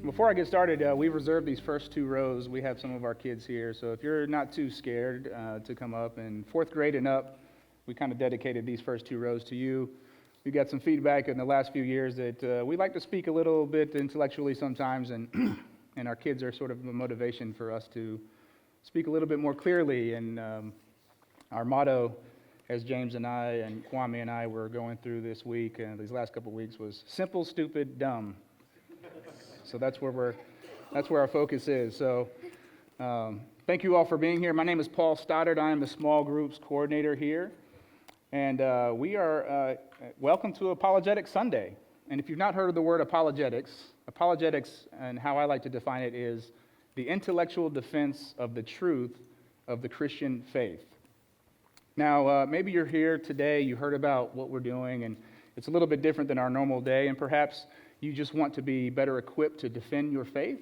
Before I get started, we've reserved these first two rows. We have some of our kids here, so if you're not too scared to come up, and fourth grade and up, we kind of dedicated these first two rows to you. We got some feedback in the last few years that we like to speak a little bit intellectually sometimes, and and our kids are sort of a motivation for us to speak a little bit more clearly. And our motto, as James and I and Kwame and I were going through this week and these last couple of weeks, was simple, stupid, dumb. So that's where our focus is. So thank you all for being here. My name is Paul Stoddard. I am the small groups coordinator here. And we are welcome to Apologetics Sunday. And if you've not heard of the word apologetics and how I like to define it is the intellectual defense of the truth of the Christian faith. Now, maybe you're here today, you heard about what we're doing, and it's a little bit different than our normal day, and perhaps you just want to be better equipped to defend your faith,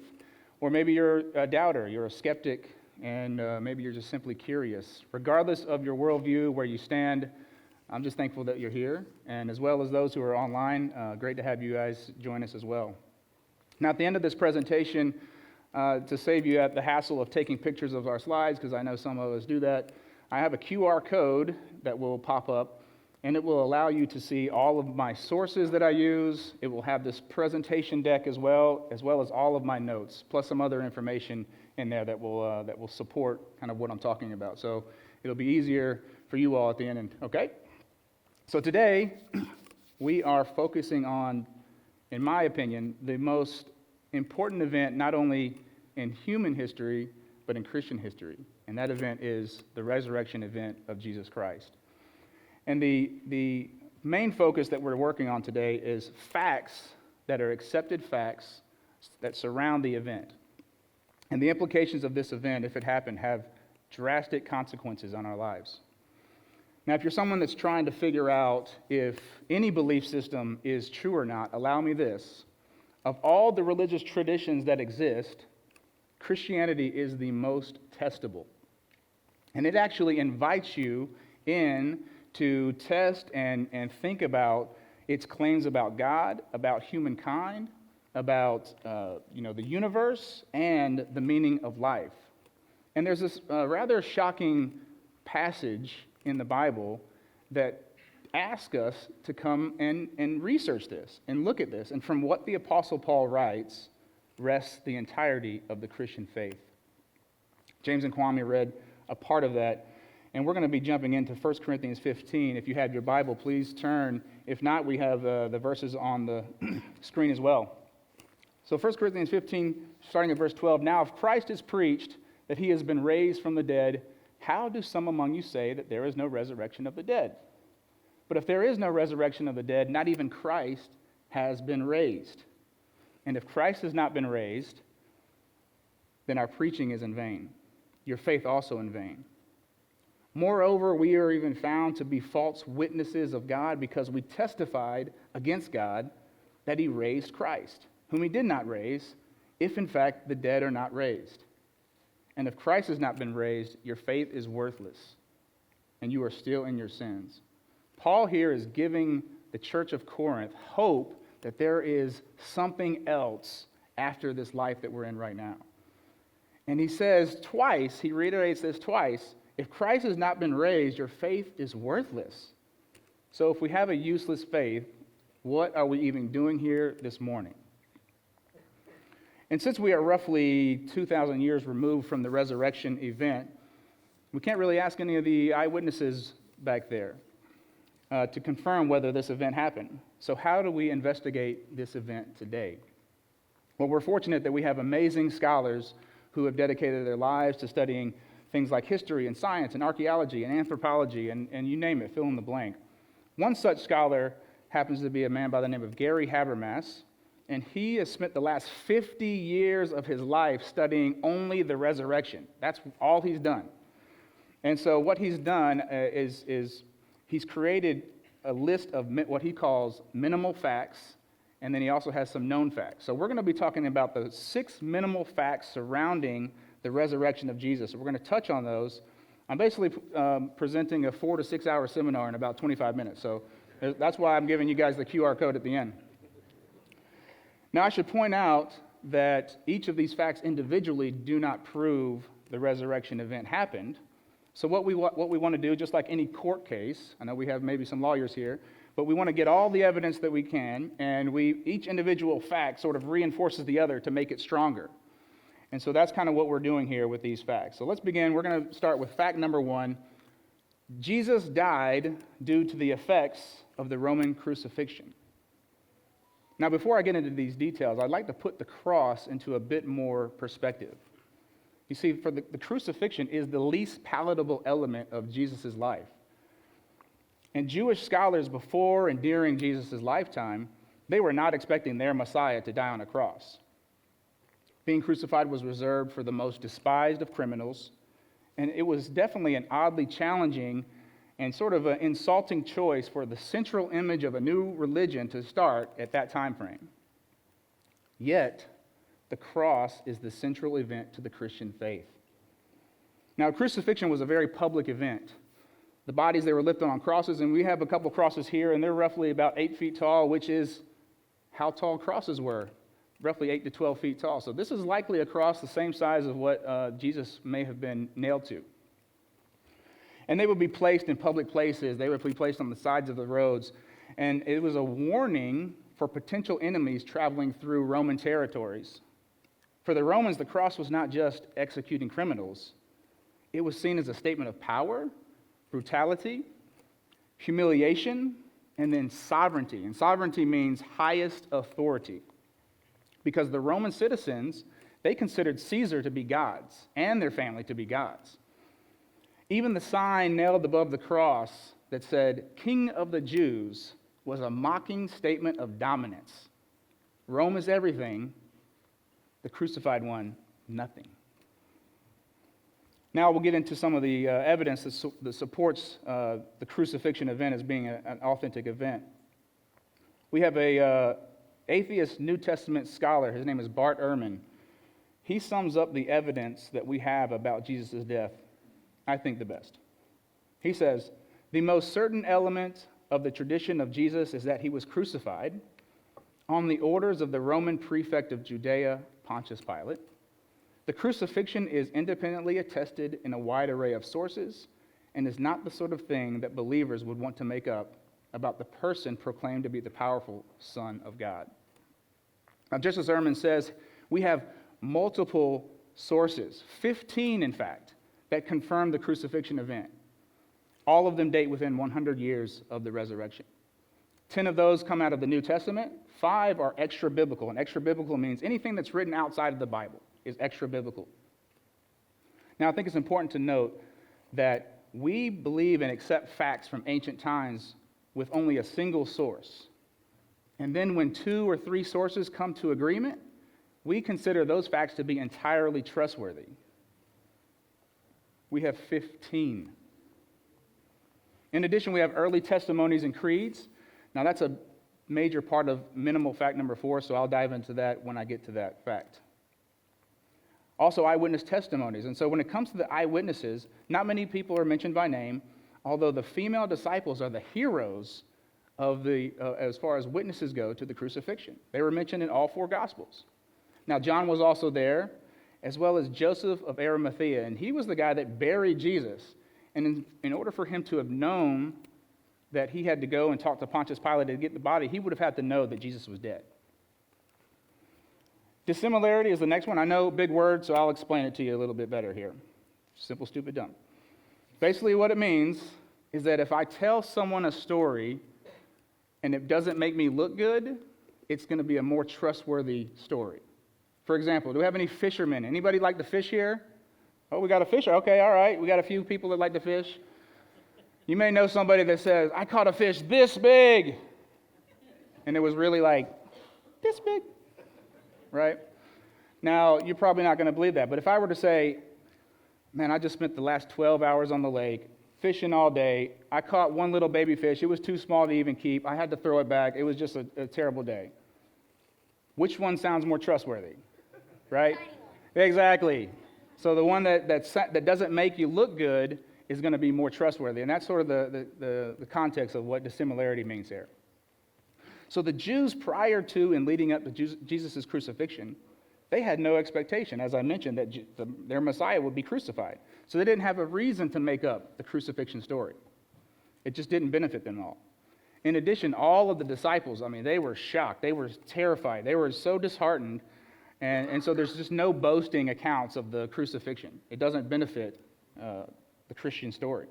or maybe you're a doubter, you're a skeptic, and maybe you're just simply curious. Regardless of your worldview, where you stand, I'm just thankful that you're here, and as well as those who are online, great to have you guys join us as well. Now, at the end of this presentation, to save you the hassle of taking pictures of our slides, because I know some of us do that, I have a QR code that will pop up, and it will allow you to see all of my sources that I use. It will have this presentation deck as well as all of my notes, plus some other information in there that will support kind of what I'm talking about. So it'll be easier for you all at the end. Okay? So today, we are focusing on, in my opinion, the most important event not only in human history, but in Christian history. And that event is the resurrection event of Jesus Christ. And the main focus that we're working on today is facts that are accepted facts that surround the event. And the implications of this event, if it happened, have drastic consequences on our lives. Now, if you're someone that's trying to figure out if any belief system is true or not, allow me this. Of all the religious traditions that exist, Christianity is the most testable. And it actually invites you in to test and think about its claims about God, about humankind, about the universe, and the meaning of life. And there's this rather shocking passage in the Bible that asks us to come and research this and look at this. And from what the Apostle Paul writes rests the entirety of the Christian faith. James and Kwame read a part of that. And we're going to be jumping into 1 Corinthians 15. If you have your Bible, please turn. If not, we have the verses on the screen as well. So 1 Corinthians 15, starting at verse 12. Now, if Christ is preached that he has been raised from the dead, how do some among you say that there is no resurrection of the dead? But if there is no resurrection of the dead, not even Christ has been raised. And if Christ has not been raised, then our preaching is in vain. Your faith also in vain. Moreover, we are even found to be false witnesses of God because we testified against God that he raised Christ, whom he did not raise, if in fact the dead are not raised. And if Christ has not been raised, your faith is worthless, and you are still in your sins. Paul here is giving the church of Corinth hope that there is something else after this life that we're in right now. And he says twice, he reiterates this twice, if Christ has not been raised, your faith is worthless. So if we have a useless faith, what are we even doing here this morning? And since we are roughly 2,000 years removed from the resurrection event, we can't really ask any of the eyewitnesses back there to confirm whether this event happened. So how do we investigate this event today? Well, we're fortunate that we have amazing scholars who have dedicated their lives to studying things like history and science and archaeology and anthropology and you name it, fill in the blank. One such scholar happens to be a man by the name of Gary Habermas, and he has spent the last 50 years of his life studying only the resurrection. That's all he's done. And so what he's done is he's created a list of what he calls minimal facts, and then he also has some known facts. So we're going to be talking about the 6 minimal facts surrounding the resurrection of Jesus. So we're going to touch on those. I'm basically presenting a 4 to 6 hour seminar in about 25 minutes. So that's why I'm giving you guys the QR code at the end. Now, I should point out that each of these facts individually do not prove the resurrection event happened. So what we want to do, just like any court case, I know we have maybe some lawyers here, but we want to get all the evidence that we can, and each individual fact sort of reinforces the other to make it stronger. And so that's kind of what we're doing here with these facts. So let's begin. We're going to start with fact number 1. Jesus died due to the effects of the Roman crucifixion. Now, before I get into these details, I'd like to put the cross into a bit more perspective. You see, for the crucifixion is the least palatable element of Jesus' life. And Jewish scholars before and during Jesus' lifetime, they were not expecting their Messiah to die on a cross. Being crucified was reserved for the most despised of criminals, and it was definitely an oddly challenging and sort of an insulting choice for the central image of a new religion to start at that time frame. Yet, the cross is the central event to the Christian faith. Now, crucifixion was a very public event. The bodies, they were lifted on crosses, and we have a couple crosses here, and they're roughly about 8 feet tall, which is how tall crosses were, roughly 8 to 12 feet tall. So this is likely a cross the same size of what Jesus may have been nailed to. And they would be placed in public places. They would be placed on the sides of the roads. And it was a warning for potential enemies traveling through Roman territories. For the Romans, the cross was not just executing criminals. It was seen as a statement of power, brutality, humiliation, and then sovereignty. And sovereignty means highest authority. Because the Roman citizens, they considered Caesar to be gods and their family to be gods. Even the sign nailed above the cross that said, "King of the Jews," was a mocking statement of dominance. Rome is everything, the crucified one, nothing. Now we'll get into some of the evidence that supports the crucifixion event as being an authentic event. We have a atheist New Testament scholar. His name is Bart Ehrman. He sums up the evidence that we have about Jesus' death, I think, the best. He says, "The most certain element of the tradition of Jesus is that he was crucified on the orders of the Roman prefect of Judea, Pontius Pilate. The crucifixion is independently attested in a wide array of sources and is not the sort of thing that believers would want to make up about the person proclaimed to be the powerful Son of God." Now, just as Ehrman says, we have multiple sources, 15 in fact, that confirm the crucifixion event. All of them date within 100 years of the resurrection. 10 of those come out of the New Testament. 5 are extra-biblical, and extra-biblical means anything that's written outside of the Bible is extra-biblical. Now, I think it's important to note that we believe and accept facts from ancient times with only a single source. And then when 2 or 3 sources come to agreement, we consider those facts to be entirely trustworthy. We have 15. In addition, we have early testimonies and creeds. Now, that's a major part of minimal fact number 4, so I'll dive into that when I get to that fact. Also, eyewitness testimonies. And so when it comes to the eyewitnesses, not many people are mentioned by name, although the female disciples are the heroes of as far as witnesses go to the crucifixion. They were mentioned in all 4 Gospels. Now, John was also there, as well as Joseph of Arimathea, and he was the guy that buried Jesus. And in order for him to have known that he had to go and talk to Pontius Pilate to get the body, he would have had to know that Jesus was dead. Dissimilarity is the next one. I know, big word, so I'll explain it to you a little bit better here. Simple, stupid, dumb. Basically what it means is that if I tell someone a story and it doesn't make me look good, it's going to be a more trustworthy story. For example, do we have any fishermen? Anybody like to fish here? Oh, we got a fisher. Okay, all right. We got a few people that like to fish. You may know somebody that says, "I caught a fish this big." And it was really like this big, right? Now, you're probably not going to believe that. But if I were to say, "Man, I just spent the last 12 hours on the lake, fishing all day. I caught one little baby fish. It was too small to even keep. I had to throw it back. It was just a terrible day." Which one sounds more trustworthy? Right? Exactly. So the one that doesn't make you look good is going to be more trustworthy. And that's sort of the context of what dissimilarity means here. So the Jews prior to and leading up to Jesus' crucifixion, They had no expectation, as I mentioned, that their Messiah would be crucified. So they didn't have a reason to make up the crucifixion story. It just didn't benefit them all. In addition, all of the disciples, they were shocked. They were terrified. They were so disheartened. And so there's just no boasting accounts of the crucifixion. It doesn't benefit the Christian story.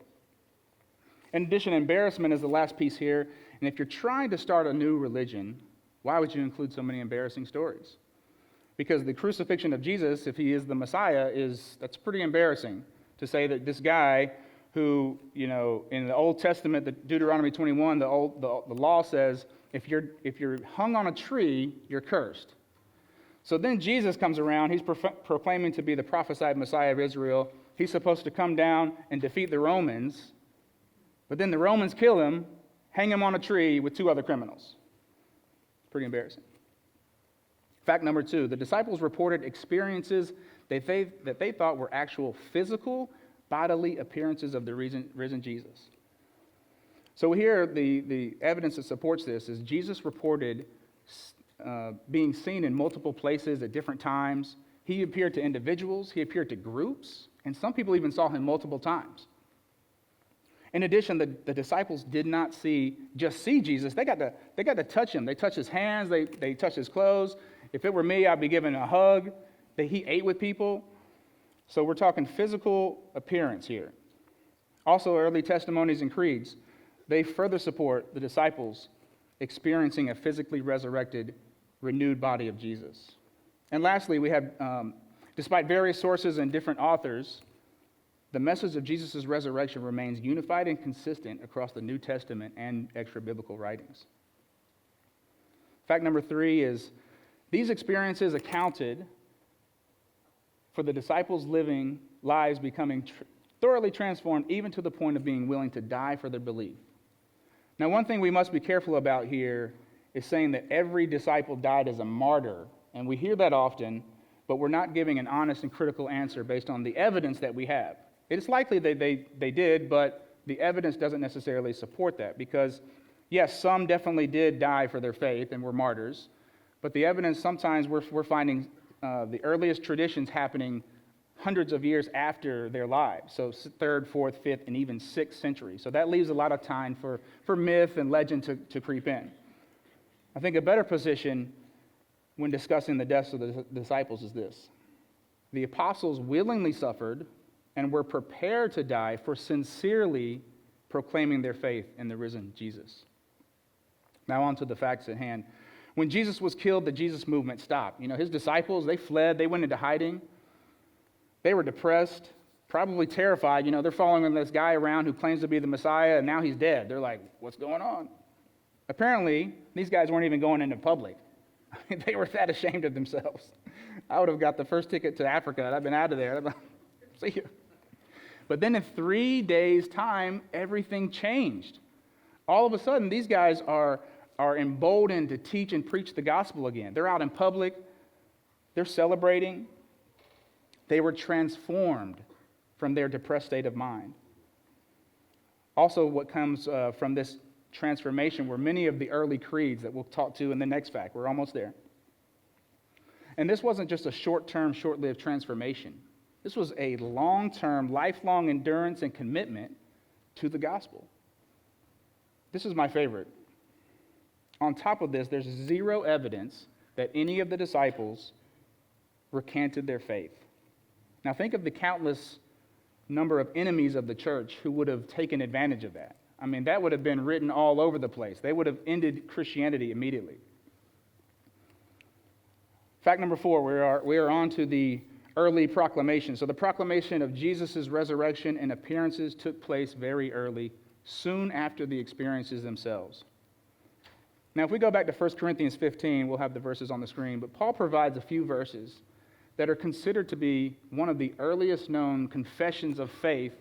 In addition, embarrassment is the last piece here. And if you're trying to start a new religion, why would you include so many embarrassing stories? Because the crucifixion of Jesus, if he is the Messiah, that's pretty embarrassing to say that this guy who, in the Old Testament, the Deuteronomy 21, the law says, if you're hung on a tree, you're cursed. So then Jesus comes around. He's proclaiming to be the prophesied Messiah of Israel. He's supposed to come down and defeat the Romans. But then the Romans kill him, hang him on a tree with 2 other criminals. It's pretty embarrassing. Fact number 2, the disciples reported experiences that they thought were actual physical, bodily appearances of the risen Jesus. So here, the evidence that supports this is Jesus reported being seen in multiple places at different times. He appeared to individuals, he appeared to groups, and some people even saw him multiple times. In addition, the disciples did not just see Jesus. They got to touch him. They touched his hands, they touched his clothes. If it were me, I'd be giving a hug. He ate with people. So we're talking physical appearance here. Also, early testimonies and creeds, they further support the disciples experiencing a physically resurrected, renewed body of Jesus. And lastly, we have, despite various sources and different authors, the message of Jesus' resurrection remains unified and consistent across the New Testament and extra-biblical writings. Fact number 3 is these experiences accounted for the disciples' living lives becoming thoroughly transformed, even to the point of being willing to die for their belief. Now, one thing we must be careful about here is saying that every disciple died as a martyr, and we hear that often, but we're not giving an honest and critical answer based on the evidence that we have. It's likely that they did, but the evidence doesn't necessarily support that, because, yes, some definitely did die for their faith and were martyrs, but the evidence sometimes we're finding the earliest traditions happening hundreds of years after their lives, so 3rd, 4th, 5th, and even 6th century. So that leaves a lot of time for myth and legend to creep in. I think a better position when discussing the deaths of the disciples is this. The apostles willingly suffered and were prepared to die for sincerely proclaiming their faith in the risen Jesus. Now on to the facts at hand. When Jesus was killed, the Jesus movement stopped. His disciples, they fled, they went into hiding. They were depressed, probably terrified. They're following this guy around who claims to be the Messiah, and now he's dead. They're like, what's going on? Apparently, these guys weren't even going into public. They were that ashamed of themselves. I would have got the first ticket to Africa. I've been out of there. See you. But then in 3 days' time, everything changed. All of a sudden, these guys are emboldened to teach and preach the gospel again. They're out in public. They're celebrating. They were transformed from their depressed state of mind. Also, what comes from this transformation were many of the early creeds that we'll talk to in the next fact. We're almost there. And this wasn't just a short-term, short-lived transformation. This was a long-term, lifelong endurance and commitment to the gospel. This is my favorite. On top of this, there's zero evidence that any of the disciples recanted their faith. Now think of the countless number of enemies of the church who would have taken advantage of that. That would have been written all over the place. They would have ended Christianity immediately. Fact number 4, we are on to the early proclamation. So the proclamation of Jesus' resurrection and appearances took place very early, soon after the experiences themselves. Now, if we go back to 1 Corinthians 15, we'll have the verses on the screen, but Paul provides a few verses that are considered to be one of the earliest known confessions of faith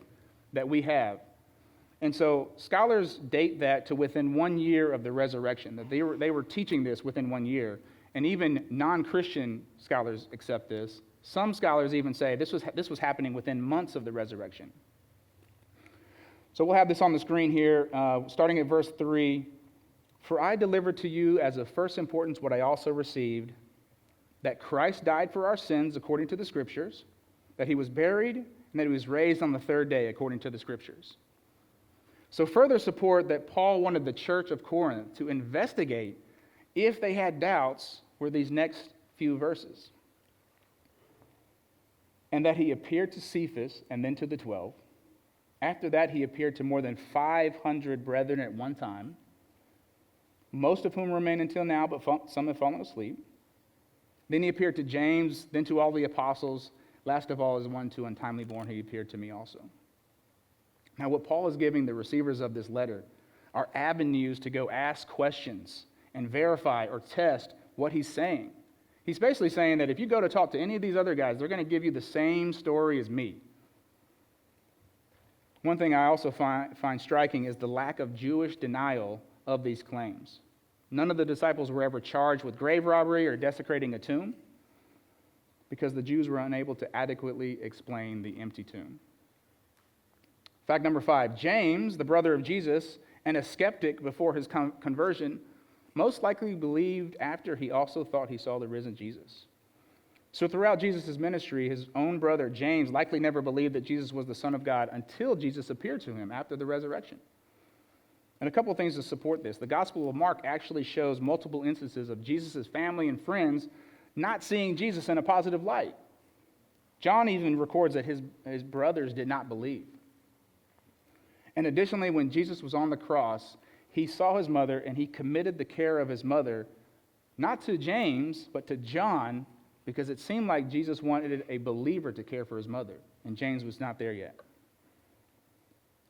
that we have. And so scholars date that to within 1 year of the resurrection, that they were teaching this within 1 year. And even non-Christian scholars accept this. Some scholars even say this was happening within months of the resurrection. So we'll have this on the screen here, starting at verse 3. For I delivered to you as of first importance what I also received, that Christ died for our sins according to the Scriptures, that he was buried, and that he was raised on the third day according to the Scriptures. So further support that Paul wanted the church of Corinth to investigate if they had doubts were these next few verses. And that he appeared to Cephas and then to the 12. After that, he appeared to more than 500 brethren at one time, most of whom remain until now, but some have fallen asleep. Then he appeared to James, then to all the apostles. Last of all is one too untimely born, he appeared to me also. Now, what Paul is giving the receivers of this letter are avenues to go ask questions and verify or test what he's saying. He's basically saying that if you go to talk to any of these other guys, they're going to give you the same story as me. One thing I also find striking is the lack of Jewish denial of these claims. None of the disciples were ever charged with grave robbery or desecrating a tomb because the Jews were unable to adequately explain the empty tomb. Fact number 5, James, the brother of Jesus and a skeptic before his conversion, most likely believed after he also thought he saw the risen Jesus. So throughout Jesus' ministry, his own brother James likely never believed that Jesus was the Son of God until Jesus appeared to him after the resurrection. And a couple of things to support this. The Gospel of Mark actually shows multiple instances of Jesus' family and friends not seeing Jesus in a positive light. John even records that his brothers did not believe. And additionally, when Jesus was on the cross, he saw his mother and he committed the care of his mother, not to James, but to John, because it seemed like Jesus wanted a believer to care for his mother, and James was not there yet.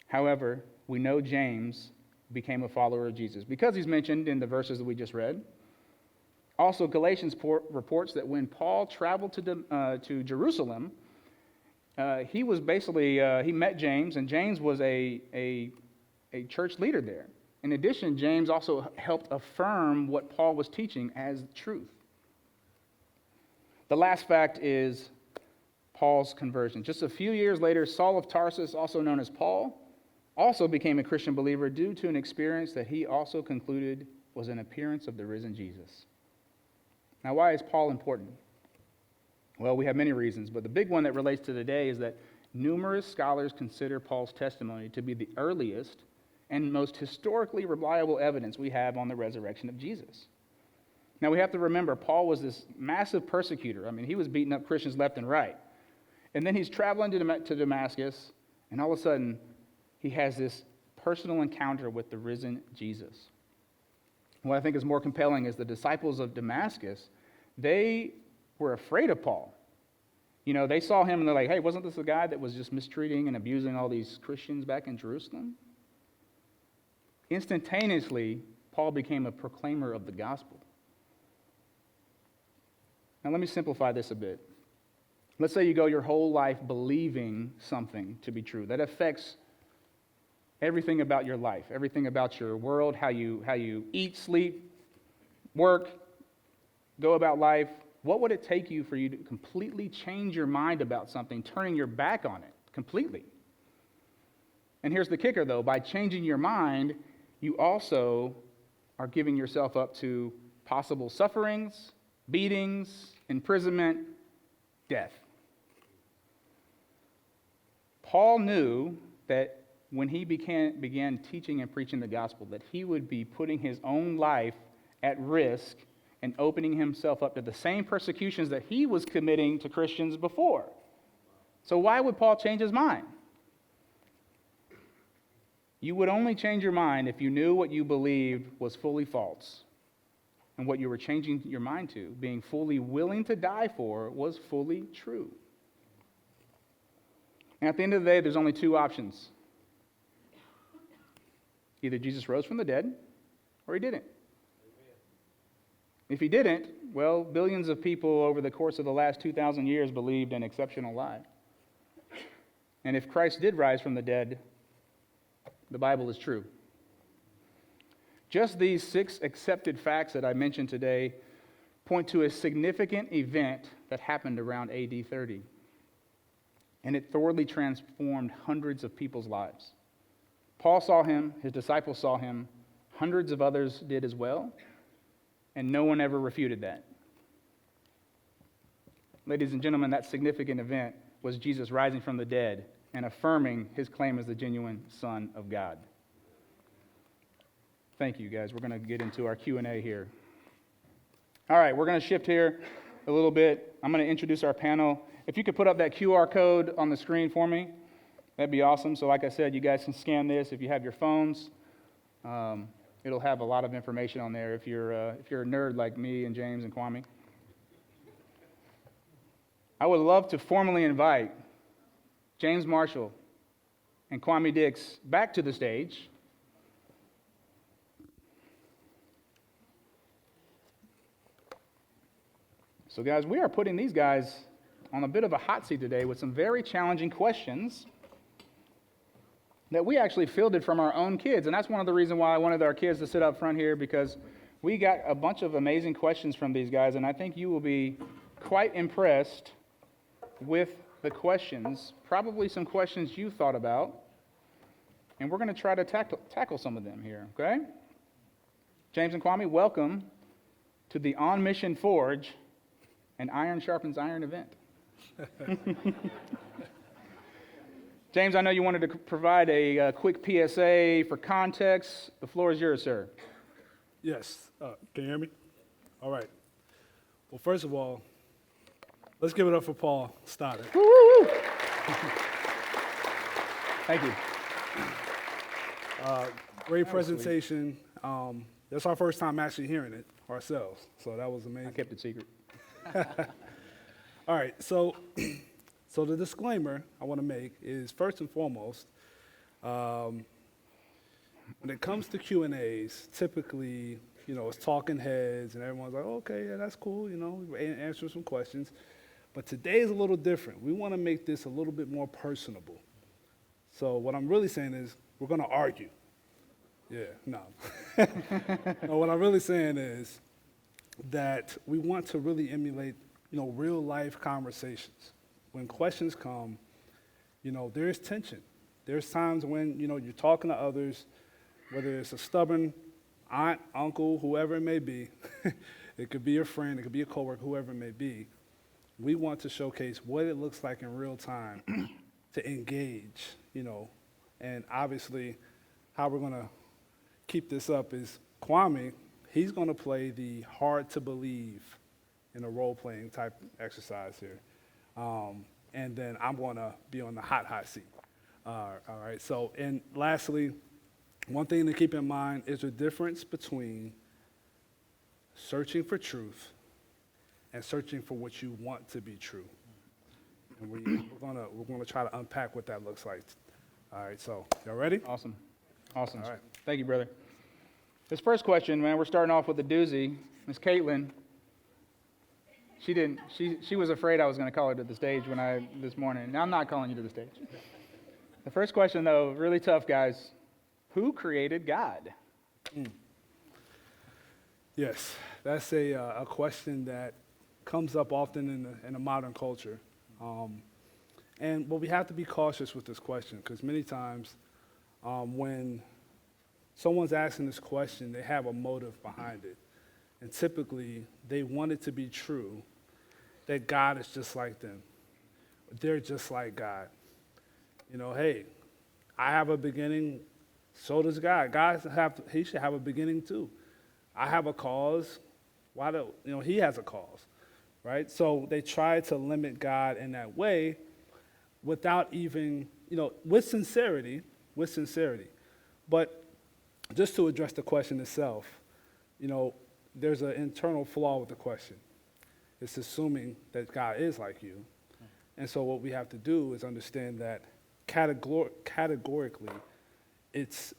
However, we know James became a follower of Jesus because he's mentioned in the verses that we just read. Also, Galatians reports that when Paul traveled to Jerusalem, he was basically, he met James, and James was a church leader there. In addition, James also helped affirm what Paul was teaching as truth. The last fact is Paul's conversion. Just a few years later, Saul of Tarsus, also known as Paul, also became a Christian believer due to an experience that he also concluded was an appearance of the risen Jesus. Now, why is Paul important? Well, we have many reasons, but the big one that relates to today is that numerous scholars consider Paul's testimony to be the earliest and most historically reliable evidence we have on the resurrection of Jesus. Now, we have to remember, Paul was this massive persecutor. I mean, he was beating up Christians left and right. And then he's traveling to Damascus, and all of a sudden, he has this personal encounter with the risen Jesus. What I think is more compelling is the disciples of Damascus, they were afraid of Paul. You know, they saw him and they're like, hey, wasn't this the guy that was just mistreating and abusing all these Christians back in Jerusalem? Instantaneously, Paul became a proclaimer of the gospel. Now, let me simplify this a bit. Let's say you go your whole life believing something to be true. That affects everything about your life, everything about your world, how you eat, sleep, work, go about life. What would it take you for you to completely change your mind about something, turning your back on it completely? And here's the kicker, though. By changing your mind, you also are giving yourself up to possible sufferings, beatings, imprisonment, death. Paul knew that when he began teaching and preaching the gospel, that he would be putting his own life at risk and opening himself up to the same persecutions that he was committing to Christians before. So why would Paul change his mind? You would only change your mind if you knew what you believed was fully false, and what you were changing your mind to, being fully willing to die for, was fully true. And at the end of the day, there's only two options. Either Jesus rose from the dead, or he didn't. If he didn't, well, billions of people over the course of the last 2,000 years believed an exceptional lie. And if Christ did rise from the dead, the Bible is true. Just these 6 accepted facts that I mentioned today point to a significant event that happened around AD 30. And it thoroughly transformed hundreds of people's lives. Paul saw him, his disciples saw him, hundreds of others did as well, and no one ever refuted that. Ladies and gentlemen, that significant event was Jesus rising from the dead and affirming his claim as the genuine Son of God. Thank you, guys. We're going to get into our Q&A here. All right, we're going to shift here a little bit. I'm going to introduce our panel. If you could put up that QR code on the screen for me, that'd be awesome. So like I said, you guys can scan this. If you have your phones, it'll have a lot of information on there if you're a nerd like me and James and Kwame. I would love to formally invite James Marshall and Kwame Dix back to the stage. So guys, we are putting these guys on a bit of a hot seat today with some very challenging questions that we actually fielded from our own kids. And that's one of the reasons why I wanted our kids to sit up front here, because we got a bunch of amazing questions from these guys, and I think you will be quite impressed with the questions, probably some questions you thought about, and we're going to try to tackle some of them here, okay? James and Kwame, welcome to the On Mission Forge and Iron Sharpens Iron event. James, I know you wanted to provide a quick PSA for context. The floor is yours, sir. Yes. Can you hear me? All right. Well, first of all, let's give it up for Paul Stoddard. Woo! Thank you. Great presentation. That's our first time actually hearing it ourselves, so that was amazing. I kept it secret. All right, so the disclaimer I want to make is, first and foremost, when it comes to Q&As, typically, it's talking heads, and everyone's like, okay, yeah, that's cool, we're answering some questions. But today is a little different. We want to make this a little bit more personable. So what I'm really saying is we're going to argue. Yeah, no. No, what I'm really saying is that we want to really emulate, real life conversations. When questions come, there is tension. There's times when, you're talking to others, whether it's a stubborn aunt, uncle, whoever it may be. It could be a friend, it could be a coworker, whoever it may be. We want to showcase what it looks like in real time to engage, and obviously how we're going to keep this up is Kwame, he's going to play the hard to believe in a role-playing type exercise here. And then I'm going to be on the hot seat. All right, so, and lastly, one thing to keep in mind is the difference between searching for truth and searching for what you want to be true. And we're gonna try to unpack what that looks like. All right, so y'all ready? Awesome. All right. Thank you, brother. This first question, man, we're starting off with a doozy. Miss Caitlin, she was afraid I was going to call her to the stage this morning. Now I'm not calling you to the stage. The first question, though, really tough, guys. Who created God? Yes, that's a question that comes up often in the modern culture. But we have to be cautious with this question, because many times when someone's asking this question, they have a motive behind it. And typically, they want it to be true that God is just like them. They're just like God. Hey, I have a beginning, so does God. He should have a beginning too. I have a cause. He has a cause, right? So they try to limit God in that way without even, with sincerity. But just to address the question itself, there's an internal flaw with the question. It's assuming that God is like you. And so what we have to do is understand that categorically, it's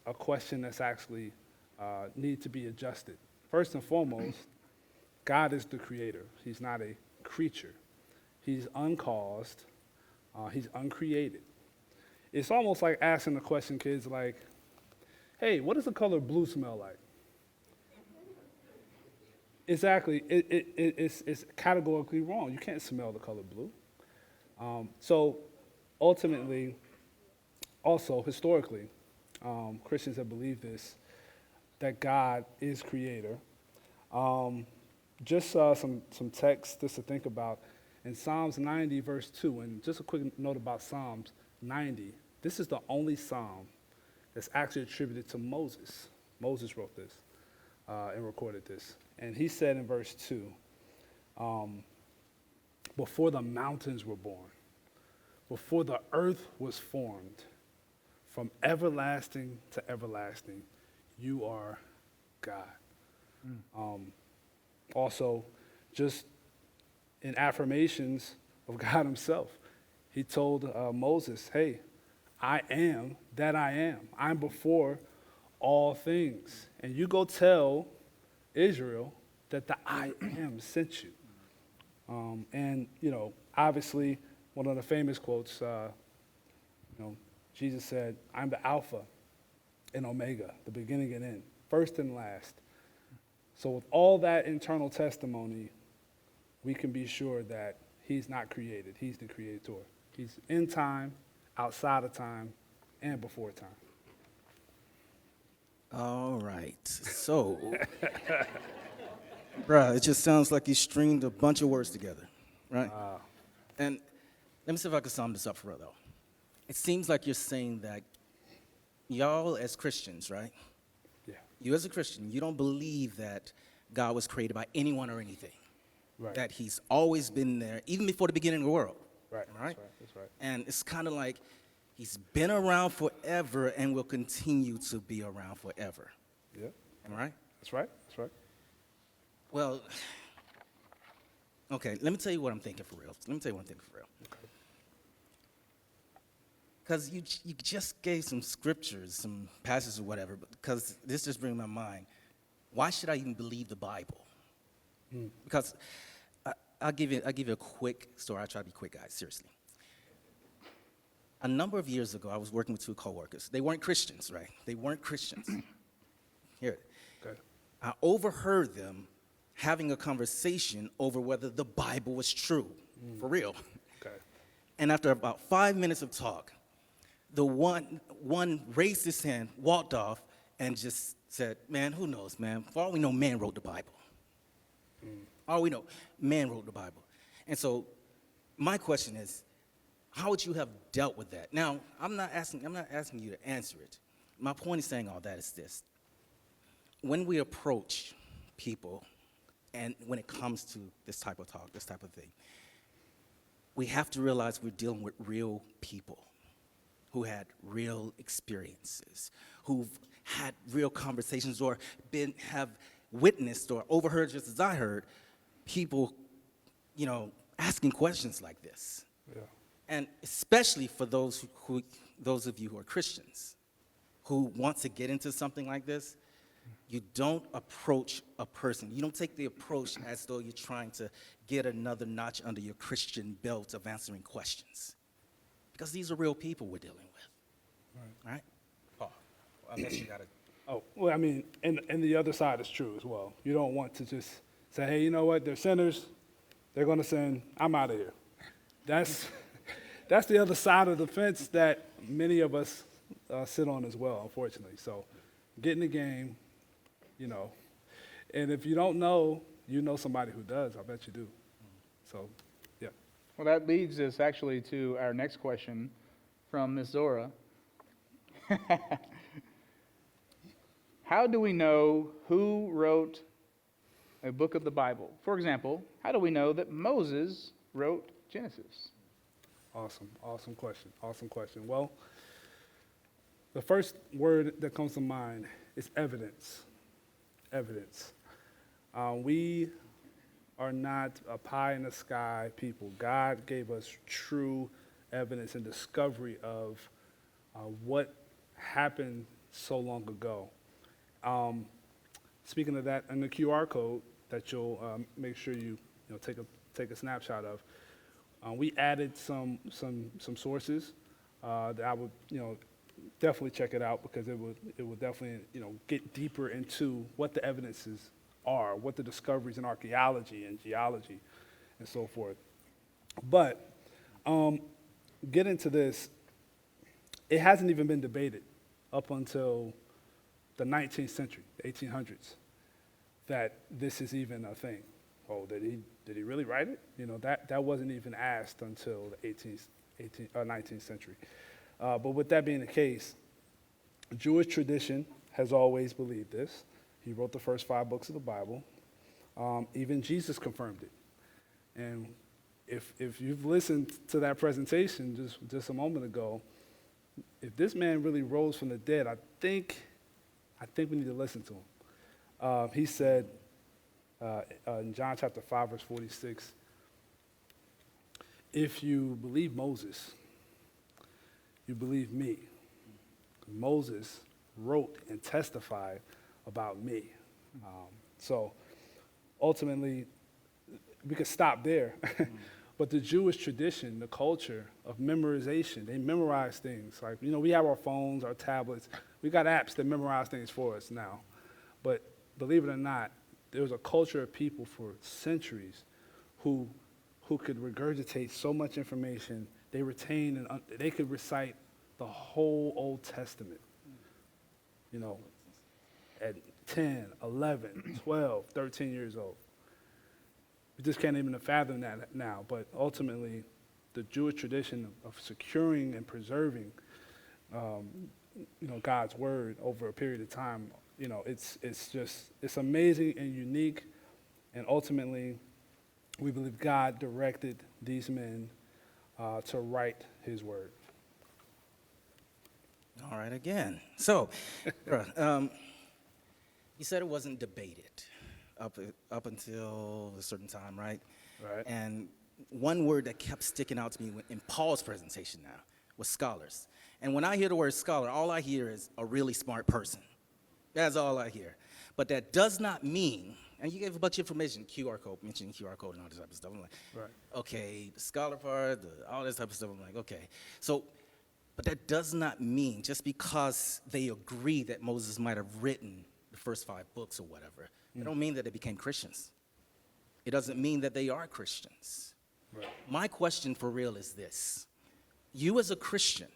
a question that's actually need to be adjusted. First and foremost, God is the creator. He's not a creature. He's uncaused. He's uncreated. It's almost like asking the question, kids, like, hey, what does the color blue smell like? Exactly. It's categorically wrong. You can't smell the color blue. So ultimately, also historically, Christians have believed this, that God is creator. Just some text just to think about. In Psalms 90, verse 2, and just a quick note about Psalms 90, this is the only psalm that's actually attributed to Moses. Moses wrote this and recorded this. And he said in verse 2, before the mountains were born, before the earth was formed, from everlasting to everlasting, you are God. Also, just in affirmations of God himself, he told Moses, hey, I am that I am. I'm before all things. And you go tell Israel that the I am sent you. And, obviously, one of the famous quotes, Jesus said, I'm the Alpha and Omega, the beginning and end, first and last. So with all that internal testimony, we can be sure that he's not created. He's the creator. He's in time, outside of time, and before time. All right. So, bruh, it just sounds like you stringed a bunch of words together, right? And let me see if I can sum this up for real, though. It seems like you're saying that y'all as Christians, right? Yeah. You as a Christian, you don't believe that God was created by anyone or anything. Right. That he's always been there, even before the beginning of the world. Right. Right? That's right. And it's kind of like he's been around forever and will continue to be around forever. Yeah. Am I right? That's right. That's right. Well, okay, let me tell you what I'm thinking for real. Because you just gave some scriptures, some passages or whatever, because this just brings my mind. Why should I even believe the Bible? Because I'll give you a quick story. I try to be quick, guys, seriously. A number of years ago, I was working with two coworkers. They weren't Christians, right? They weren't Christians. Here, Okay. I overheard them having a conversation over whether the Bible was true, for real. Okay. And after about 5 minutes of talk, the one raised his hand, walked off, and just said, man, who knows, man? For all we know, man wrote the Bible. All we know, man wrote the Bible. And so my question is, how would you have dealt with that? Now, I'm not asking you to answer it. My point in saying all that is this. When we approach people, and when it comes to this type of talk, this type of thing, we have to realize we're dealing with real people who had real experiences, who've had real conversations or have witnessed or overheard, just as I heard, people, asking questions like this. Yeah. And especially for those of you who are Christians, who want to get into something like this, you don't approach a person. You don't take the approach as though you're trying to get another notch under your Christian belt of answering questions. Because these are real people we're dealing with. Right? Paul, unless you got to. Oh, well, I mean, and the other side is true as well. You don't want to just say, hey, you know what, they're sinners, they're going to sin, I'm out of here. That's the other side of the fence that many of us sit on as well, unfortunately. So get in the game, and if you don't know, you know somebody who does, I bet you do. So, yeah. Well, that leads us actually to our next question from Ms. Zora. How do we know who wrote a book of the Bible? For example, how do we know that Moses wrote Genesis? Awesome question. Well, the first word that comes to mind is evidence. Evidence. We are not a pie-in-the-sky people. God gave us true evidence and discovery of what happened so long ago. Speaking of that, in the QR code that you'll make sure you take a snapshot of, we added some sources that I would definitely check it out, because it would definitely get deeper into what the evidences are, what the discoveries in archaeology and geology and so forth. But get into this, it hasn't even been debated up until the 19th century, the 1800s, that this is even a thing, oh, did he really write it? You know, that wasn't even asked until the 19th century. But with that being the case, Jewish tradition has always believed this. He wrote the first 5 books of the Bible. Even Jesus confirmed it. And if you've listened to that presentation just a moment ago, if this man really rose from the dead, I think we need to listen to him. He said in John chapter 5, verse 46, if you believe Moses, you believe me. Moses wrote and testified about me. So ultimately, we could stop there. But the Jewish tradition, the culture of memorization, they memorize things. Like, you know, we have our phones, our tablets. We got apps that memorize things for us now. But believe it or not, there was a culture of people for centuries who could regurgitate so much information. They retained and they could recite the whole Old Testament, you know, at 10, 11, 12, 13 years old. We just can't even fathom that now. But ultimately, the Jewish tradition of securing and preserving, you know, God's word over a period of time, you know, it's amazing and unique. And ultimately, we believe God directed these men to write his word. All right, again. So, you said it wasn't debated up until a certain time, right? Right. And one word that kept sticking out to me in Paul's presentation now was scholars. And when I hear the word scholar, all I hear is a really smart person. That's all I hear. But that does not mean, and you gave a bunch of information, QR code, mentioning QR code and all this type of stuff. I'm like, Right. okay, the scholar part, all this type of stuff. I'm like, okay. So, but that does not mean, just because they agree that Moses might have written the first 5 books or whatever, it don't mean that they became Christians. It doesn't mean that they are Christians. Right. My question for real is this. You as a Christian,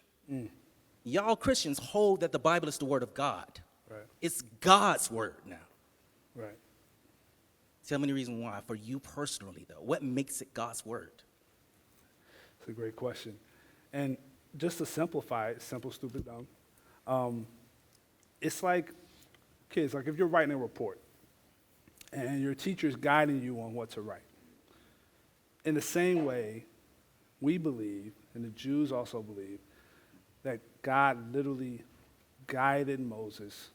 y'all Christians hold that the Bible is the word of God. Right. It's God's word now. Right. Tell me the reason why, for you personally, though. What makes it God's word? It's a great question. And just to simplify it, simple, stupid, dumb, it's like, kids, like if you're writing a report and your teacher's guiding you on what to write. In the same way, we believe, and the Jews also believe, that God literally guided Moses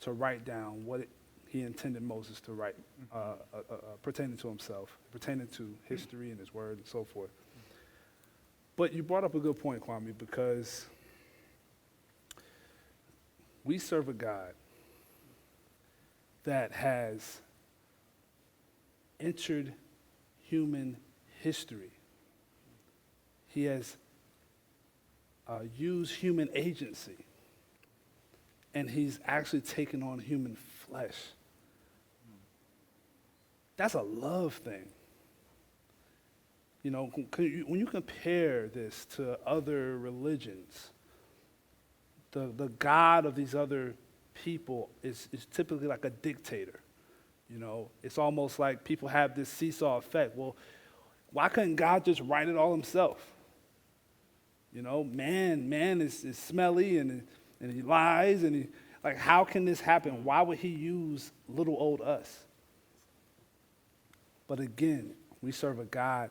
to write down what he intended Moses to write, pertaining to himself, pertaining to history and his word and so forth. But you brought up a good point, Kwame, because we serve a God that has entered human history. He has used human agency, and he's actually taken on human flesh. That's a love thing. You know, when you compare this to other religions, the God of these other people is typically like a dictator. You know, it's almost like people have this seesaw effect. Well, why couldn't God just write it all himself? You know, man is smelly and he lies and like, how can this happen? Why would he use little old us? But again, we serve a God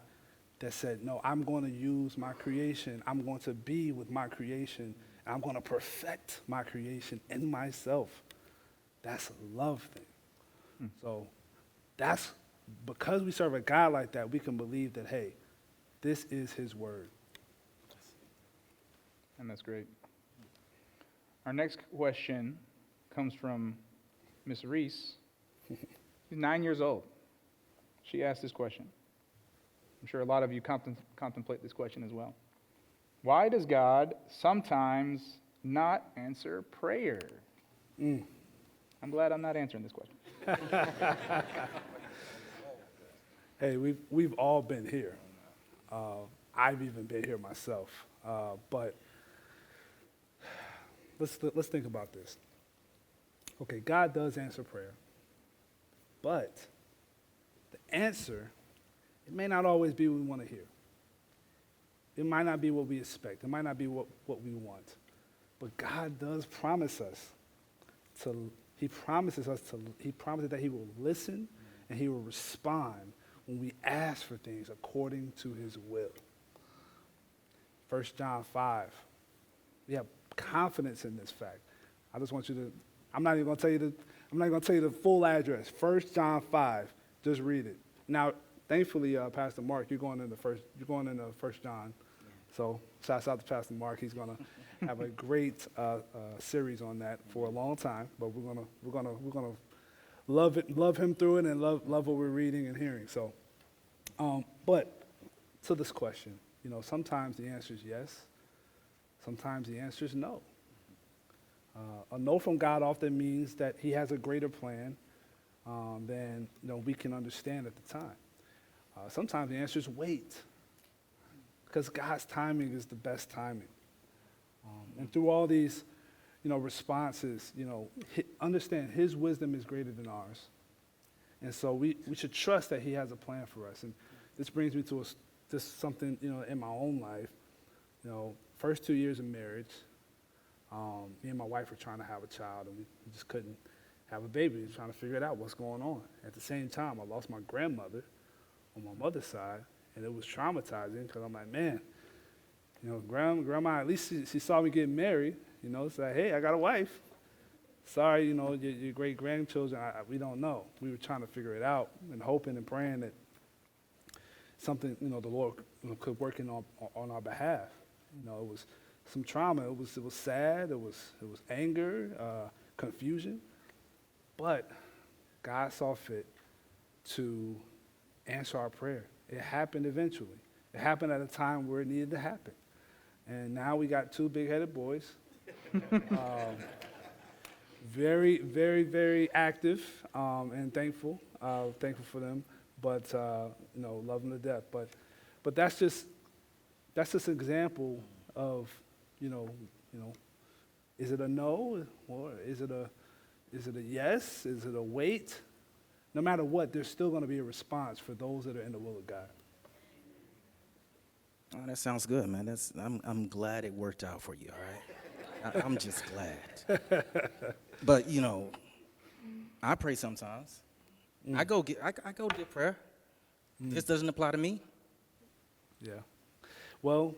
that said, no, I'm going to use my creation. I'm going to be with my creation. And I'm going to perfect my creation in myself. That's a love thing. So that's because we serve a God like that, we can believe that, hey, this is his word. And that's great. Our next question comes from Miss Reese. She's 9 years old. She asked this question. I'm sure a lot of you contemplate this question as well. Why does God sometimes not answer prayer? I'm glad I'm not answering this question. Hey, we've all been here. I've even been here myself. But let's think about this. Okay, God does answer prayer, but the answer, it may not always be what we want to hear. It might not be what we expect. It might not be what we want. But God does promise us He promises that He will listen and He will respond when we ask for things according to His will. 1 John 5. We have confidence in this fact. I just want you to, I'm not even going to tell you the full address. 1 John 5. Just read it. Now, thankfully, Pastor Mark, you're going into 1 John. So, shouts out to Pastor Mark. He's going to have a great series on that for a long time. But we're gonna love him through it and love what we're reading and hearing. So, but to this question, sometimes the answer is yes. Sometimes the answer is no. A no from God often means that He has a greater plan than we can understand at the time. Sometimes the answer is wait, because God's timing is the best timing. And through all these, responses, understand His wisdom is greater than ours. And so we should trust that He has a plan for us. And this brings me to just something, in my own life. First 2 years of marriage, me and my wife were trying to have a child, and we just couldn't have a baby. We were trying to figure it out, what's going on. At the same time, I lost my grandmother on my mother's side, and it was traumatizing because I'm like, man, grandma, at least she saw me get married, it's like, hey, I got a wife. Sorry, your great-grandchildren, we don't know. We were trying to figure it out and hoping and praying that something, the Lord could work on our behalf. It was some trauma. It was sad. It was anger, confusion. But God saw fit to answer our prayer. It happened eventually. It happened at a time where it needed to happen. And now we got 2 big-headed boys. Very, very, very active and thankful for them. But love them to death. But that's just an example of is it a no or is it a yes? Is it a wait? No matter what, there's still going to be a response for those that are in the will of God. Oh, that sounds good, man. I'm glad it worked out for you, all right? I'm just glad. But, I pray sometimes. I go get prayer. This doesn't apply to me. Yeah. Well,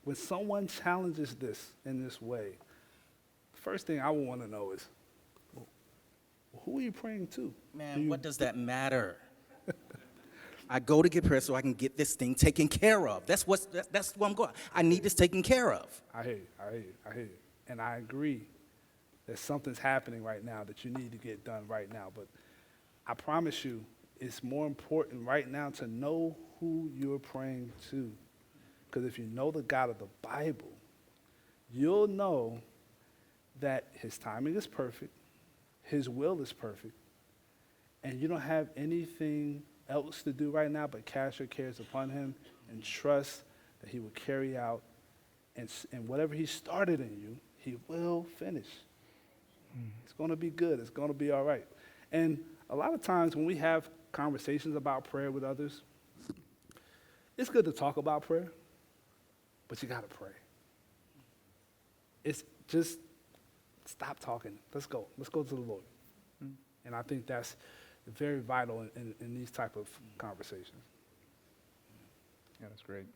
when someone challenges this in this way, the first thing I would want to know is, well, who are you praying to? Man, what does that matter? I go to get prayer so I can get this thing taken care of. That's what I'm going. I need this taken care of. I hear you. And I agree that something's happening right now that you need to get done right now. But I promise you, it's more important right now to know who you're praying to. Because if you know the God of the Bible, you'll know that His timing is perfect, His will is perfect, and you don't have anything else to do right now but cast your cares upon Him and trust that He will carry out, and whatever He started in you, He will finish. It's going to be good. It's going to be all right. And a lot of times when we have conversations about prayer with others, it's good to talk about prayer, but you got to pray. It's just stop talking. Let's go. Let's go to the Lord. And I think that's very vital in these type of conversations. Yeah, that's great.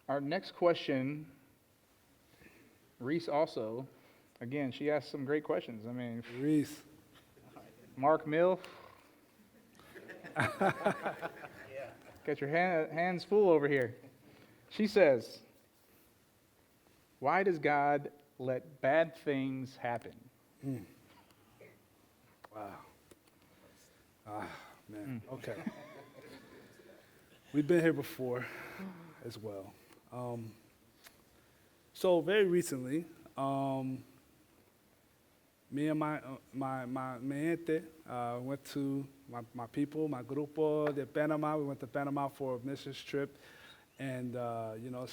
Our next question, Reese also, again, she asked some great questions. I mean, Reese. Mark Mill. Got your hands full over here. She says, why does God let bad things happen? Wow. Man. Okay. We've been here before as well. So very recently, me and my mente went to my people, my grupo de Panama. We went to Panama for a missions trip. And,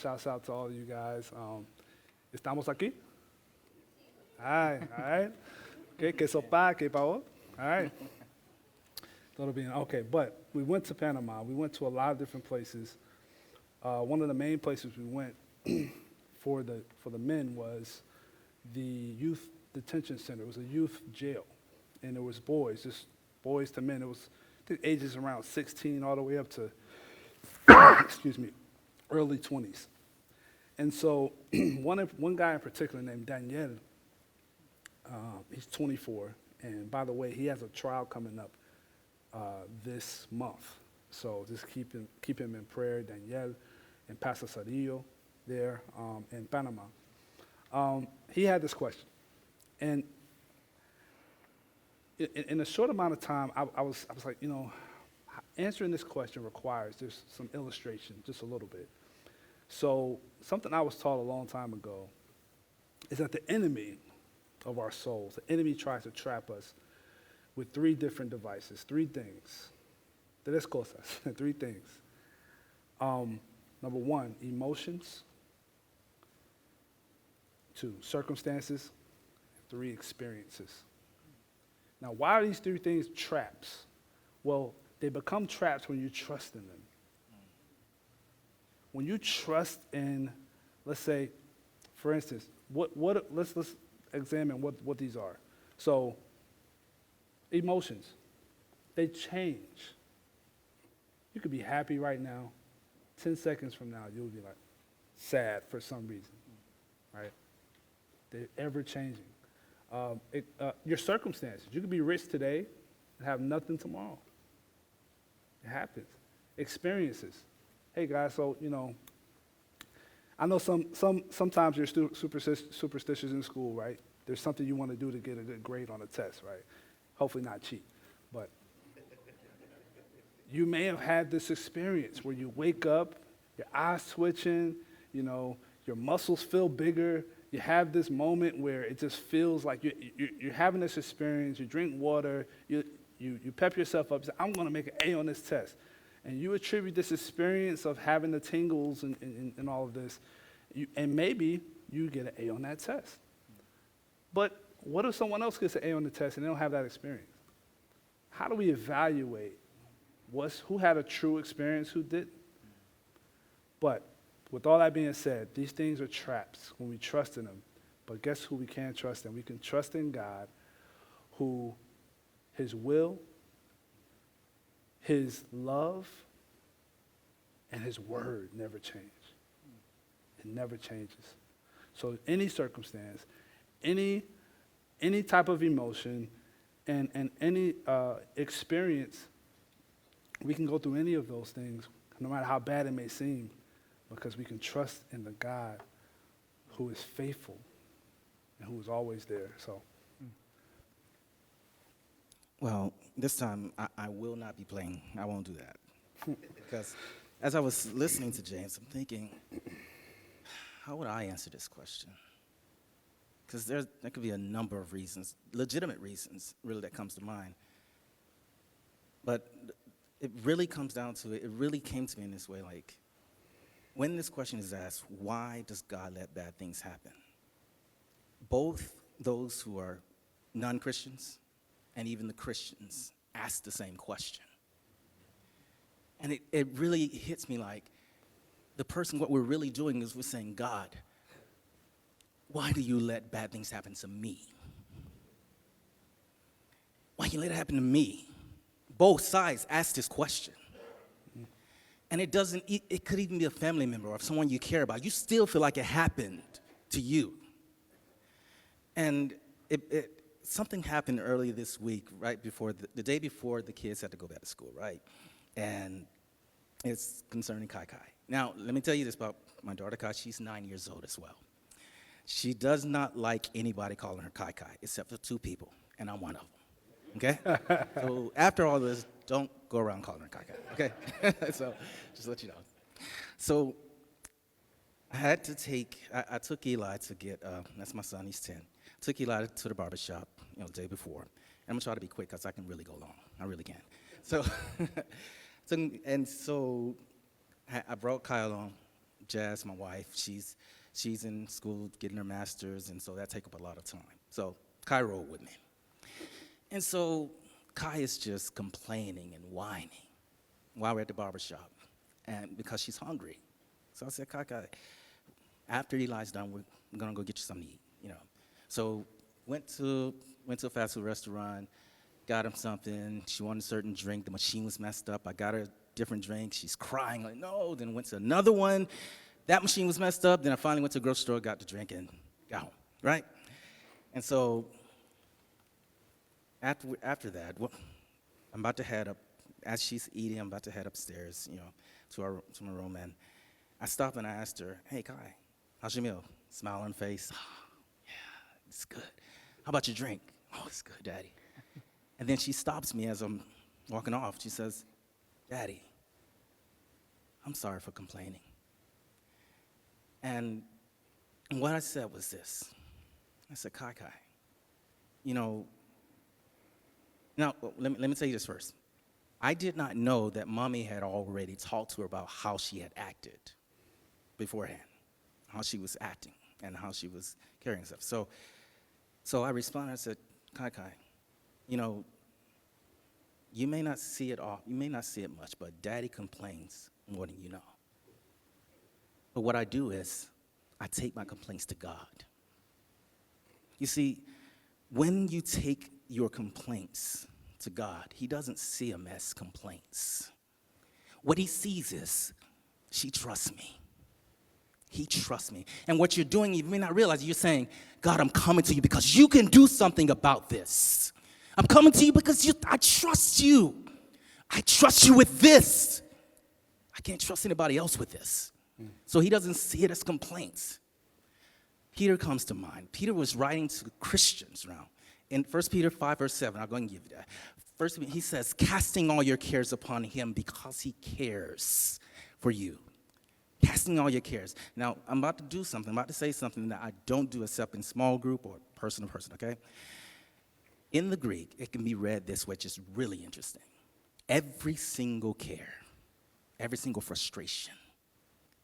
shouts out to all of you guys. ¿Estamos aquí? All right. Okay, que sopa, que pao. All right. That'll be okay. But we went to Panama. We went to a lot of different places. One of the main places we went for the men was the youth detention center. It was a youth jail, and there was boys, just boys to men. It was I think ages around 16 all the way up to excuse me, early 20s. And so one guy in particular named Daniel, he's 24, and by the way, he has a trial coming up this month. So just keep him in prayer, Daniel and Pastor Sarillo there in Panama. He had this question, and in a short amount of time, I was like, you know, answering this question requires just some illustration, just a little bit. So something I was taught a long time ago is that the enemy of our souls, the enemy tries to trap us with three different devices, three things. Tres cosas, three things. Number one, emotions. 2, circumstances. 3, experiences. Now, why are these three things traps? Well, they become traps when you trust in them. When you trust in, let's say, for instance, let's examine what these are. So, emotions, they change. You could be happy right now. 10 seconds from now, you'll be like sad for some reason, right? They're ever changing. Your circumstances, you could be rich today and have nothing tomorrow. It happens. Experiences. Hey guys, so you know, I know sometimes you're superstitious in school, right? There's something you want to do to get a good grade on a test, right? Hopefully not cheat, but you may have had this experience where you wake up, your eyes twitching, you know, your muscles feel bigger. You have this moment where it just feels like you're having this experience. You drink water, you pep yourself up, say, I'm going to make an A on this test. And you attribute this experience of having the tingles and all of this, and maybe you get an A on that test. But what if someone else gets an A on the test and they don't have that experience? How do we evaluate who had a true experience, who didn't? But with all that being said, these things are traps when we trust in them. But guess who we can trust in? We can trust in God, who his will, his love, and his word never change. It never changes. So any circumstance, any type of emotion, and any experience, we can go through any of those things, no matter how bad it may seem, because we can trust in the God who is faithful and who is always there. So, Well, this time I will not be playing. I won't do that. Because as I was listening to James, I'm thinking, how would I answer this question? Because there could be a number of reasons, legitimate reasons, really, that comes to mind. But it really comes down to it really came to me in this way, like, when this question is asked, why does God let bad things happen? Both those who are non-Christians and even the Christians ask the same question. And it really hits me like what we're really doing is we're saying, God, why do you let bad things happen to me? Why you let it happen to me? Both sides ask this question. And it could even be a family member or someone you care about. You still feel like it happened to you. And something happened earlier this week, right before, the day before the kids had to go back to school, right? And it's concerning Kai Kai. Now, let me tell you this about my daughter Kai. She's 9 years old as well. She does not like anybody calling her Kai Kai, except for 2 people, and I'm one of them. Okay? So after all this, don't go around calling her Kai Kai, okay? So just let you know. So I took Eli to get, that's my son, he's 10. Took Eli to the barbershop, the day before. And I'm gonna try to be quick because I can really go long. I really can. So, so I brought Kyle on, Jazz, my wife. She's in school getting her master's, and so that takes up a lot of time. So Kai rode with me. And so Kai is just complaining and whining while we're at the barbershop, and because she's hungry. So I said, Kai, after Eli's done, we're gonna go get you something to eat, you know. So went to a fast food restaurant, got him something. She wanted a certain drink. The machine was messed up. I got her a different drink. She's crying like, no. Then went to another one. That machine was messed up. Then I finally went to the grocery store, got the drink, and got home, right? And so after that, I'm about to head up. As she's eating, I'm about to head upstairs, you know, to my room. And I stopped and I asked her, hey, Kai, how's your meal? Smile on face. Oh, yeah, it's good. How about your drink? Oh, it's good, Daddy. And then she stops me as I'm walking off. She says, Daddy, I'm sorry for complaining. And what I said was this. I said, Kai, you know, now let me tell you this first. I did not know that Mommy had already talked to her about how she had acted beforehand, how she was acting and how she was carrying herself. So I responded, I said, Kai, you know, you may not see it much, but Daddy complains more than you know. But what I do is I take my complaints to God. You see, when you take your complaints to God, He doesn't see them as complaints. What He sees is, she trusts me. He trusts me. And what you're doing, you may not realize, you're saying, God, I'm coming to you because you can do something about this. I'm coming to you because I trust you. I trust you with this. I can't trust anybody else with this. So He doesn't see it as complaints. Peter comes to mind. Peter was writing to Christians now. In 1 Peter 5, verse 7, I'm going to give you that. First, he says, casting all your cares upon Him because He cares for you. Casting all your cares. Now, I'm about to do something. I'm about to say something that I don't do except in small group or person to person, okay? In the Greek, it can be read this way, which is really interesting. Every single care, every single frustration,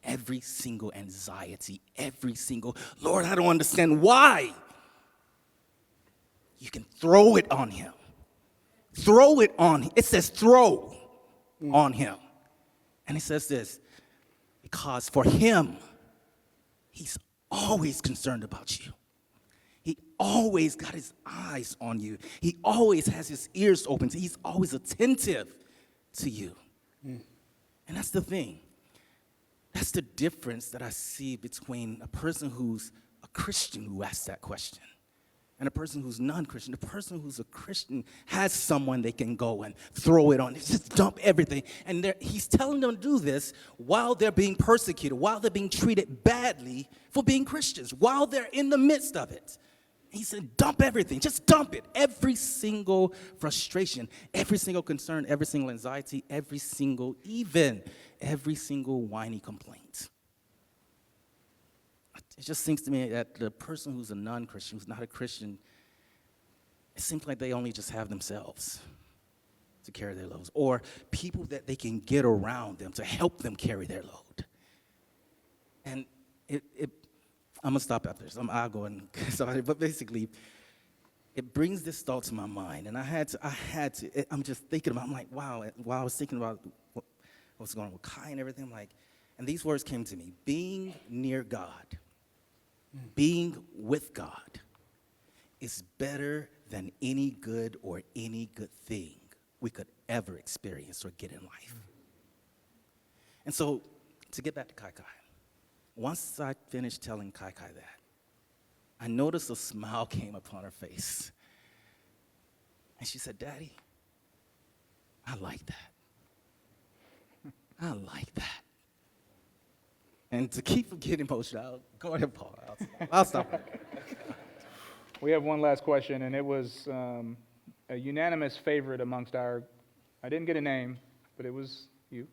every single anxiety, every single, Lord, I don't understand why. You can throw it on Him. Throw it on Him. It says throw on Him. And it says this, because for Him, He's always concerned about you. He always got His eyes on you. He always has His ears open. He's always attentive to you. And that's the thing. That's the difference that I see between a person who's a Christian who asks that question and a person who's non-Christian. The person who's a Christian has someone they can go and throw it on. Just dump everything. And He's telling them to do this while they're being persecuted, while they're being treated badly for being Christians, while they're in the midst of it. He said, dump everything. Just dump it. Every single frustration, every single concern, every single anxiety, every single whiny complaint. It just seems to me that the person who's a non-Christian, who's not a Christian, it seems like they only just have themselves to carry their loads, or people that they can get around them to help them carry their load. And I'm going to stop after this. I'll go and sorry, but basically, it brings this thought to my mind, and I had to. I'm just thinking about. I'm like, wow. While I was thinking about what's going on with Kai and everything, I'm like, and these words came to me: being near God, being with God, is better than any good or any good thing we could ever experience or get in life. And so, to get back to Kai, once I finished telling Kai that, I noticed a smile came upon her face. And she said, Daddy, I like that. I like that. And to keep from getting emotional, go ahead, Paul. I'll stop. We have one last question, and it was a unanimous favorite amongst I didn't get a name, but it was you.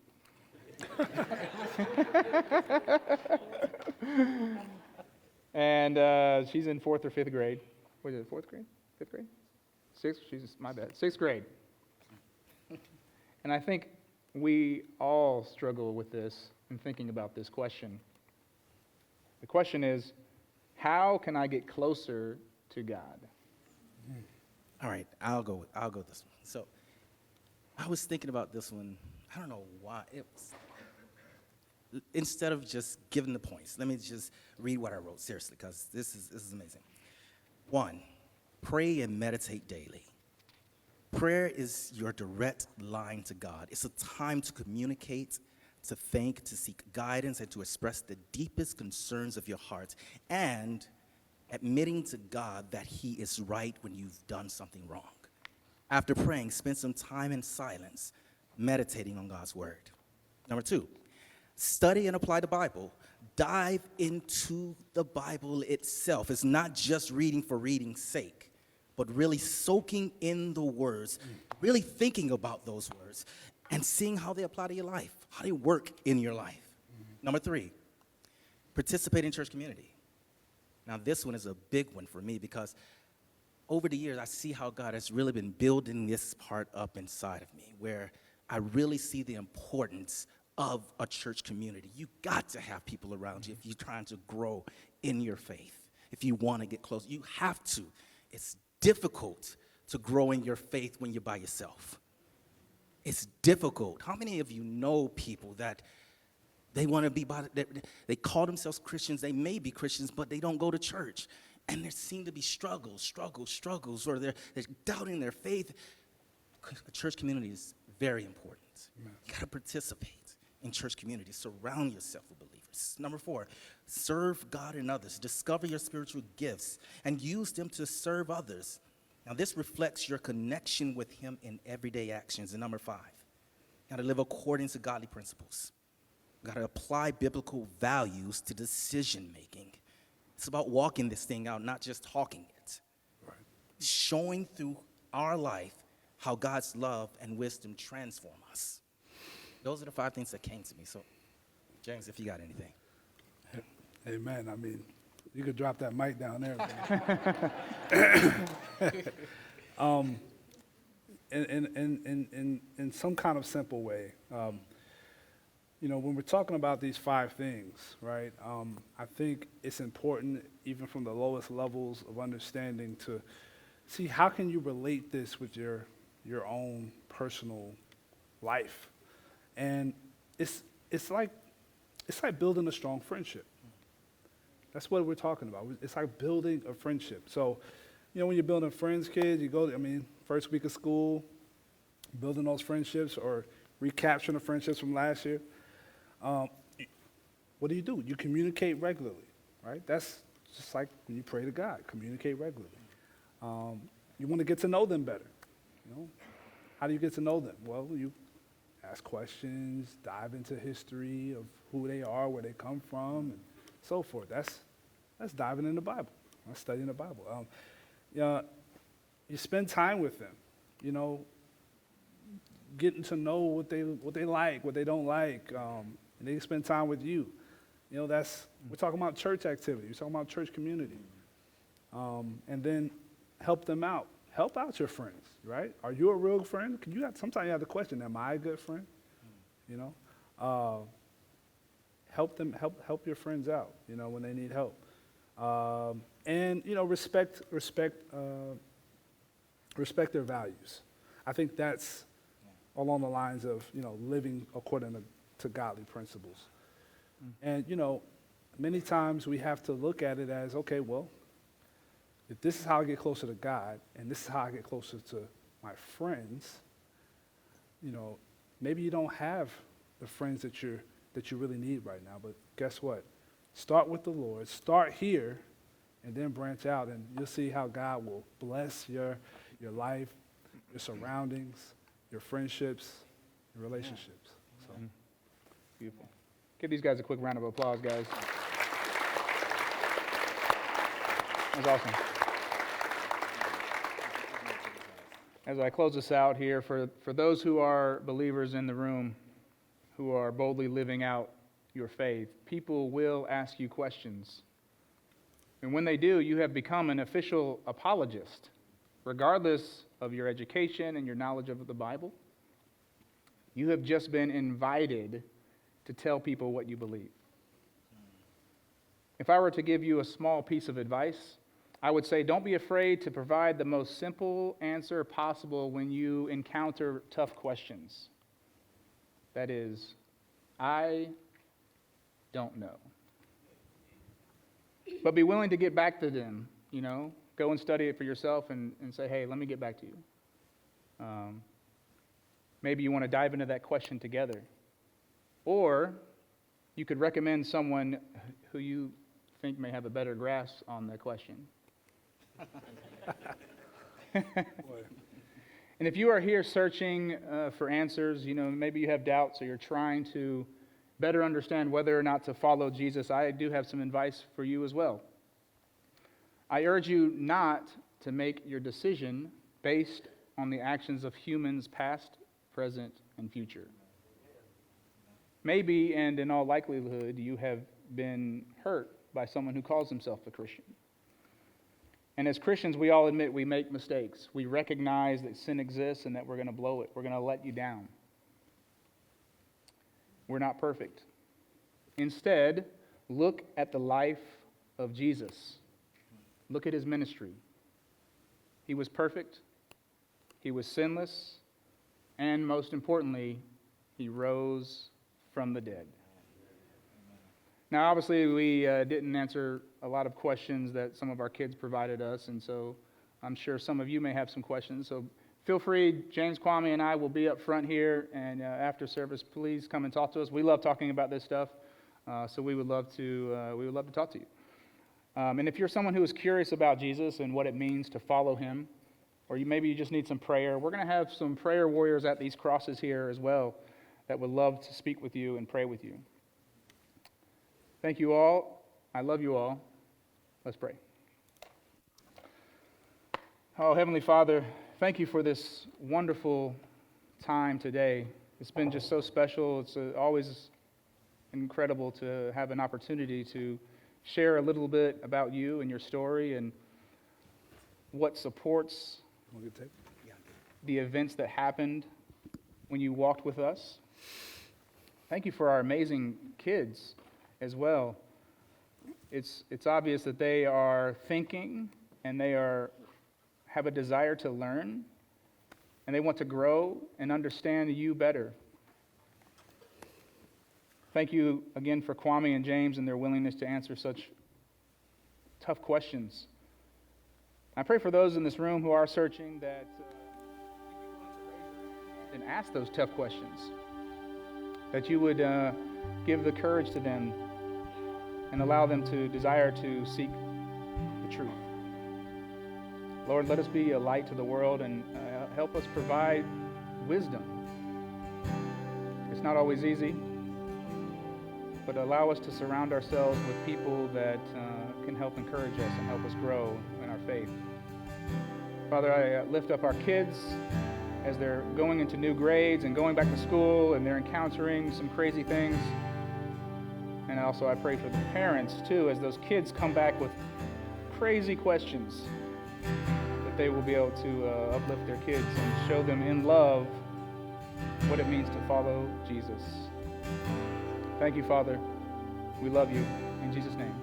And she's in 4th or 5th grade. What is it, 4th grade? 5th grade? 6th? My bad. 6th grade. And I think we all struggle with this in thinking about this question. The question is, how can I get closer to God? All right, I'll go this one. So I was thinking about this one. I don't know why. Instead of just giving the points, let me just read what I wrote, seriously, because this is amazing. 1, pray and meditate daily. Prayer is your direct line to God. It's a time to communicate, to think, to seek guidance, and to express the deepest concerns of your heart, and admitting to God that he is right when you've done something wrong. After praying, spend some time in silence, meditating on God's word. Number 2, study and apply the Bible. Dive into the Bible itself. It's not just reading for reading's sake, but really soaking in the words, really thinking about those words, and seeing how they apply to your life, how they work in your life. Number 3, participate in church community. Now, this one is a big one for me because over the years, I see how God has really been building this part up inside of me, where I really see the importance of a church community. You got to have people around you if you're trying to grow in your faith. If you want to get close, you have to. It's difficult to grow in your faith when you're by yourself. It's difficult. How many of you know people that they want to be they call themselves Christians, they may be Christians, but they don't go to church. And there seem to be struggles, or they're doubting their faith. The church community is very important. Amen. You got to participate in church community. Surround yourself with believers. Number 4, serve God and others. Discover your spiritual gifts and use them to serve others. Now, this reflects your connection with him in everyday actions. And number 5, you got to live according to godly principles. You got to apply biblical values to decision making. It's about walking this thing out, not just talking it. Right. Showing through our life how God's love and wisdom transform us. Those are the 5 things that came to me. So, James, if you got anything. Amen. I mean, you could drop that mic down there. In some kind of simple way, when we're talking about these 5 things, right, I think it's important, even from the lowest levels of understanding, to see how can you relate this with your own personal life. And it's like building a strong friendship. That's what we're talking about. It's like building a friendship. So, when you're building friends, kids, you go, first week of school, building those friendships or recapturing the friendships from last year. What do? You communicate regularly, right? That's just like when you pray to God, communicate regularly. You want to get to know them better. How do you get to know them? Well, you ask questions, dive into history of who they are, where they come from, and so forth. That's diving in the Bible. That's studying the Bible. You spend time with them, getting to know what they like, what they don't like, and they spend time with you. We're talking about church activity. We're talking about church community. And then help them out. Help out your friends, right? Are you a real friend? Sometimes you have the question, am I a good friend? Help your friends out, when they need help. And respect their values. I think that's along the lines of, living according to godly principles. And, many times we have to look at it as, okay, well, if this is how I get closer to God, and this is how I get closer to my friends, maybe you don't have the friends that you really need right now. But guess what? Start with the Lord. Start here, and then branch out, and you'll see how God will bless your life, your surroundings, your friendships, your relationships. So, beautiful. Give these guys a quick round of applause, guys. That was awesome. As I close this out here, for those who are believers in the room, who are boldly living out your faith, people will ask you questions. And when they do, you have become an official apologist, regardless of your education and your knowledge of the Bible. You have just been invited to tell people what you believe. If I were to give you a small piece of advice, I would say don't be afraid to provide the most simple answer possible when you encounter tough questions. That is, I don't know. But be willing to get back to them, Go and study it for yourself and say, hey, let me get back to you. Maybe you want to dive into that question together. Or you could recommend someone who you think may have a better grasp on the question. And if you are here searching for answers, maybe you have doubts or you're trying to better understand whether or not to follow Jesus, I do have some advice for you as well. I urge you not to make your decision based on the actions of humans past, present, and future. Maybe, and in all likelihood, you have been hurt by someone who calls himself a Christian. And as Christians, we all admit we make mistakes. We recognize that sin exists and that we're going to blow it. We're going to let you down. We're not perfect. Instead, look at the life of Jesus. Look at his ministry. He was perfect. He was sinless. And most importantly, he rose from the dead. Now, obviously, we didn't answer a lot of questions that some of our kids provided us, and so I'm sure some of you may have some questions. So feel free, James, Kwame, and I will be up front here, and after service, please come and talk to us. We love talking about this stuff, so we would love to talk to you. And if you're someone who is curious about Jesus and what it means to follow him, or maybe you just need some prayer, we're going to have some prayer warriors at these crosses here as well that would love to speak with you and pray with you. Thank you all. I love you all. Let's pray. Oh, Heavenly Father, thank you for this wonderful time today. It's been just so special. It's always incredible to have an opportunity to share a little bit about you and your story and what supports the events that happened when you walked with us. Thank you for our amazing kids as well. It's obvious that they are thinking and they have a desire to learn and they want to grow and understand you better. Thank you again for Kwame and James and their willingness to answer such tough questions. I pray for those in this room who are searching that and ask those tough questions, that you would give the courage to them and allow them to desire to seek the truth. Lord, let us be a light to the world and help us provide wisdom. It's not always easy, but allow us to surround ourselves with people that can help encourage us and help us grow in our faith. Father, I lift up our kids as they're going into new grades and going back to school and they're encountering some crazy things. And also I pray for the parents too, as those kids come back with crazy questions, that they will be able to uplift their kids and show them in love what it means to follow Jesus. Thank you, Father. We love you. In Jesus' name.